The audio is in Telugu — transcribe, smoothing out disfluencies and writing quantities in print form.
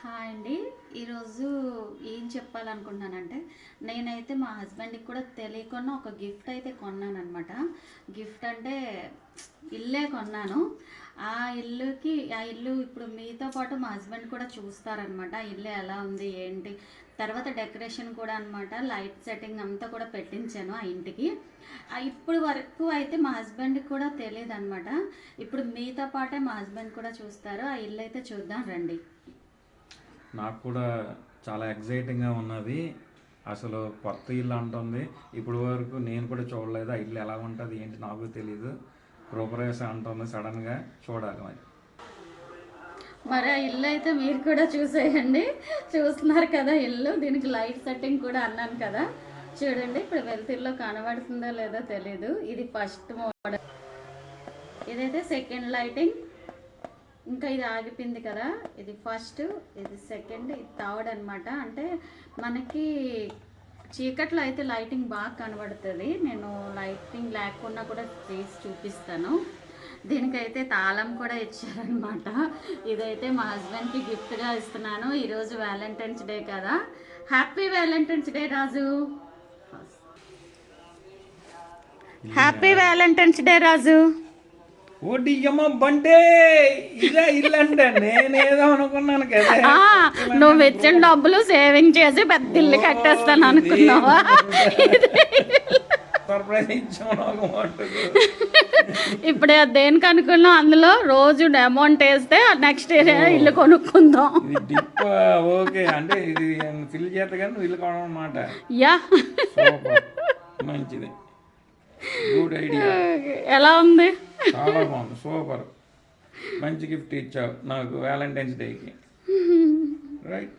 హాయ్ అండి. ఈరోజు ఏం చెప్పాలనుకుంటున్నానంటే నేనైతే మా హస్బెండ్కి కూడా తెలియకుండా ఒక గిఫ్ట్ అయితే కొన్నాను అనమాట. గిఫ్ట్ అంటే ఇల్లే కొన్నాను. ఆ ఇల్లు ఇప్పుడు మీతో పాటు మా హస్బెండ్ కూడా చూస్తారనమాట. ఇల్లు ఎలా ఉంది ఏంటి, తర్వాత డెకరేషన్ కూడా అనమాట. లైట్ సెట్టింగ్ అంతా కూడా పెట్టించాను ఆ ఇంటికి. ఇప్పుడు వరకు అయితే మా హస్బెండ్కి కూడా తెలియదు అనమాట. ఇప్పుడు మీతో పాటే మా హస్బెండ్ కూడా చూస్తారు. ఆ ఇల్లు అయితే చూద్దాం రండి. నాకు కూడా చాలా ఎగ్జైటింగ్గా ఉన్నది. అసలు కొత్త ఇల్లు అంటుంది. ఇప్పుడు వరకు నేను కూడా చూడలేదు. ఆ ఇల్లు ఎలా ఉంటుంది ఏంటి నాకు తెలియదు. గృహప్రవేశం అంటుంది సడన్గా. చూడాలి మరి. మరి ఆ ఇల్లు అయితే మీరు కూడా చూసేయండి. చూస్తున్నారు కదా ఇల్లు. దీనికి లైట్ సెట్టింగ్ కూడా అన్నాను కదా, చూడండి. ఇప్పుడు వెలుతురులో కనబడుతుందో లేదో తెలీదు. ఇది ఫస్ట్ మోడల్, ఇదైతే సెకండ్ లైటింగ్. ఇంకా ఇది ఆగిపోయింది కదా, ఇది ఫస్ట్, ఇది సెకండ్, ఇది థర్డ్ అనమాట. అంటే మనకి చీకట్లో అయితే లైటింగ్ బాగా కనబడుతుంది. నేను లైటింగ్ లేకుండా కూడా చేసి చూపిస్తాను. దీనికైతే తాళం కూడా ఇచ్చారనమాట. ఇదైతే మా హస్బెండ్కి గిఫ్ట్గా ఇస్తున్నాను. ఈరోజు వ్యాలంటైన్స్ డే కదా. హ్యాపీ వ్యాలంటైన్స్ డే రాజు. హ్యాపీ వ్యాలంటైన్స్ డే రాజు. ఓడియమ్మ బంటే ఇదే ఇల్లు అంటే నేనేదో అనుకున్నాను కదా. నువ్వు ఇచ్చిన డబ్బులు సేవింగ్ చేసి పెద్ద ఇల్లు కట్టేస్తాను అనుకున్నావా? సర్ప్రైజ్ ఇచ్చాము. ఇప్పుడే దేనికి అనుకున్నాం, అందులో రోజు అమౌంట్ వేస్తే నెక్స్ట్ ఇయర్ ఇల్లు కొనుక్కుందాం. డిప్ ఓకే అంటే ఇది ఫిల్ చేత కానీ నువ్వు ఇల్లు కొనడం అన్నమాట. యా, మంచిది, గుడ్ ఐడియా. ఎలా ఉంది? చాలా బాగుంది, సూపర్. మంచి గిఫ్ట్ ఇచ్చావు నాకు వ్యాలంటైన్స్ డేకి. రైట్.